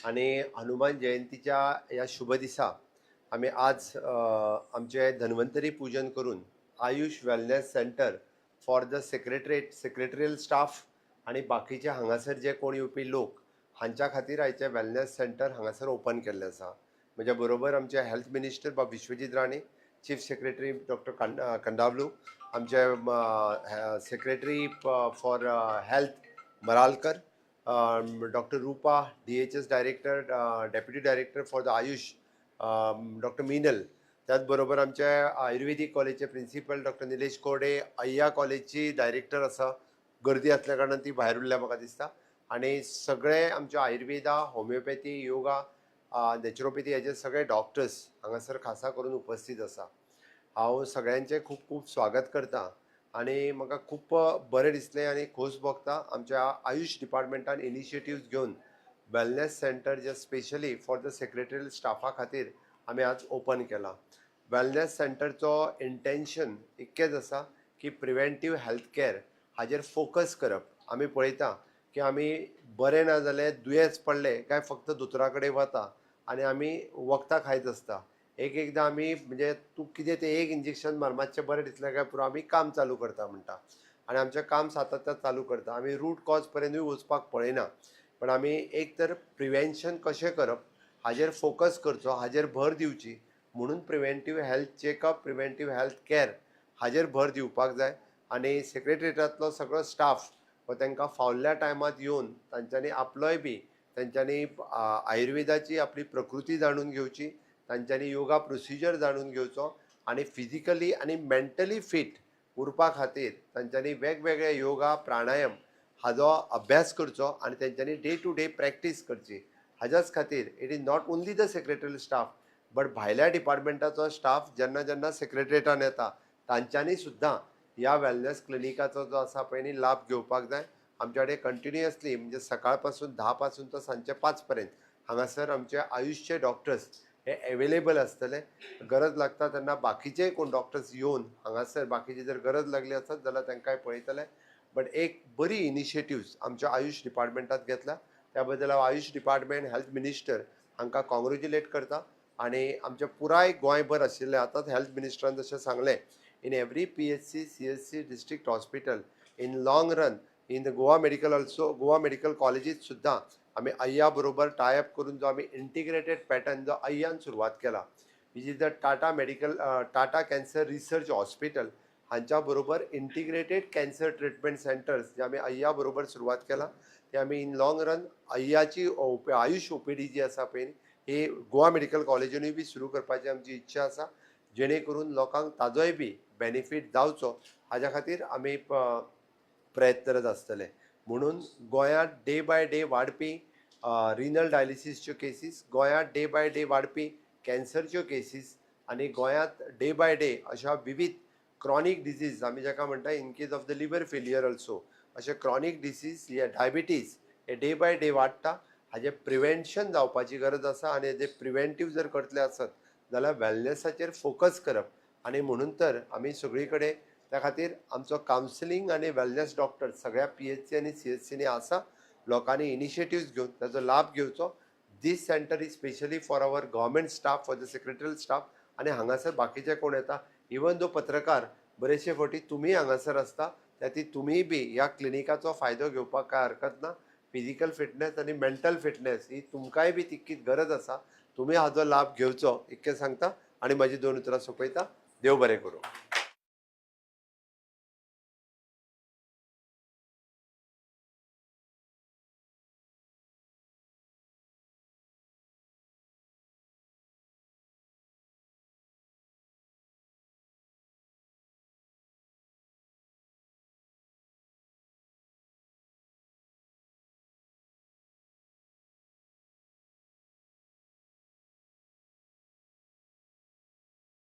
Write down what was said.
आणि हनुमान जयंतीच्या या शुभ दिसा आम्ही आज आमचे धन्वंतरी पूजन करून Ayush wellness centre for the secretarial staff आणि बाकीचे हांगासर जे कोण येवपी लोक हांच्या खातीर आयचे वेलनेस सेंटर हांगासर ओपन केल्लें आसा. म्हज्या बरोबर आमचे हेल्थ मिनिस्टर बाब Vishwajit Rane, chief secretary doctor Kandavalu, आमचे secretary for health Maralkar, doctor Rupa, DHS director, deputy director for the Ayush doctor Meenal, त्याचबरोबर आमचे आयुर्वेदिक कॉलेजचे प्रिन्सिपल डॉक्टर निलेश कोरडे, अय्या कॉलेजची डायरेक्टर आसा. गर्दी असल्या कारणान ती भायर उरल्या म्हाका दिसता. आणि सगळे आमचे आयुर्वेदा, होमिओपॅथी, योगा, नॅचरोपॅथी हेचे सगळे डॉक्टर्स हांगासर खासा करून उपस्थित आसा. हांव सगळ्यांचे खूप खूप स्वागत करता आणि म्हाका खूप बरें दिसलें आनी खोस भोगता आमच्या आयुष डिपार्टमेंटान इनिशिएटिव्स घेवन वेलनेस सेंटर जे स्पेशली फॉर द सेक्रेटरियल स्टाफा खातीर आमी आज ओपन केला. वेलनेस सेंटरचो इंटेंशन इतकेंच आसा की प्रिवेंटीव हेल्थ केअर हाजेर फोकस करप. आमी पळयता की आमी बरें ना जालें दुयेंस पडलें काय फक्त दोतोरा कडेन वता आनी आमी वखदां खायत आसता. एकदां आमी म्हणजे तूं कितें तें एक इंजेक्शन मार मातशें बरें दिसलें काय पुरो आमी काम चालू करता म्हणटा आनी आमचें काम सातत्यान चालू करता. आमी रूट कॉज पर्यंतूय वचपाक पळयना, पण आमी एक तर प्रिवेंशन कशें करप हाजेर फोकस करचो, हाजेर भर दिवची. म्हणून preventive health checkup, preventive health care हाजेर भर दिवपाक जाय. आनी सेक्रेटरिएटांतलो सगळो स्टाफ व तांकां फावल्या टायमार येवन तांच्यांनी आपलोय बी तांच्यांनी आयुर्वेदाची आपली प्रकृती जाणून घेवची, तांच्यांनी योगा प्रोसिजर जाणून घेवचो आनी फिजिकली आनी मेंटली फीट उरपा खातीर तांच्यांनी वेगवेगळे योगा प्राणायाम हाजो अभ्यास करचो आनी तांच्यांनी डे टू डे प्रॅक्टीस करची. हाज्याच खातीर it is not only the secretarial staff but भायल्या डिपार्टमेंटाचो स्टाफ जेन्ना जेन्ना सेक्रेटरिएटान येता तांच्यांनी सुद्दां ह्या वेलनेस क्लिनिकाचो जो आसा पळय न्ही लाभ घेवपाक जाय. आमचे कडेन कंटिन्युअसली म्हणजे सकाळ पासून 10 पासून तर सांजचे 5 पर्यंत हांगासर आमचे आयुषचे डॉक्टर्स हे अवेलेबल आसतले. गरज लागता तेन्ना बाकीचे कोण डॉक्टर्स येवन हांगासर बाकीची जर गरज लागली आसत जाल्यार तांकांय पळयतले. बट एक बरी इनिशिएटिव्स आमच्या आयुष डिपार्टमेंटात घेतल्या, त्या बद्दल हांव आयुष डिपार्टमेंट हेल्थ मिनिस्टर हांकां कॉंग्रेच्युलेट करता. आनी आमच्या पुराय गोंयभर आशिल्ले आतांच हेल्थ मिनिस्टरान जशें सांगलें in every PHC CHC district hospital in long run in the Goa medical also Goa medical कॉलेजीत सुद्दां आमी अय्या बरोबर टायअप करून जो आमी इंटिग्रेटेड पॅटर्न जो अय्यान सुरवात केला which is the Tata cancer research hospital हांच्या बरोबर इंटिग्रेटेड कॅन्सर ट्रिटमेंट सेंटर्स जे आमी अय्या बरोबर सुरवात केला ते आमी इन लॉंग रन अय्याची आयुष OPD जी आसा पळय ही गोवा मेडिकल कॉलेजीनूय बी सुरू करपाची आमची इच्छा आसा, जेणे करून लोकांक ताजोय बी बेनिफीट जावचो हाज्या खातीर आमी प्रयत्नरत आसतले. म्हणून गोंयांत डे बाय डे वाडपी रिनल डायलिसीसच्यो केसीस, गोंयांत डे बाय डे वाडपी कॅन्सरच्यो केसीस आनी गोंयांत डे बाय डे अशा विविध क्रॉनीक डिजीज आमी जाका म्हणटा in case of the liver failure also अशे क्रॉनीक डिसीज हे डायबिटीज हे डे बाय डे वाडटा. हाजें प्रिवेंशन जावपाची गरज आसा आनी हेजें प्रिवेंटीव जर करतले आसत जाल्यार वेलनेसाचेर फोकस करप. आनी म्हणून तर आमी सगळी कडेन त्या खातीर आमचो कावन्सिलींग आनी वेलनेस डॉक्टर सगळ्या PHC आनी CHCनी आसा. लोकांनी इनिशिएटिव्स घेवन ताचो लाभ घेवचो. This centre is specially for our government staff for the secretarial staff आनी हांगासर बाकीचे कोण येता इवन दो पत्रकार बरेचशे फावटी तुमी हांगासर आसता त्या ती तुमीय बी ह्या क्लिनिकाचो फायदो घेवपाक काय हरकत ना. फिजिकल फिटनेस आनी मेंटल फिटनेस ही तुमकांय बी तितकीच गरज आसा. तुमी हाजो लाभ घेवचो इतकें सांगता आनी म्हाजी 2 उतरां सोंपयता. देव बरें करूं.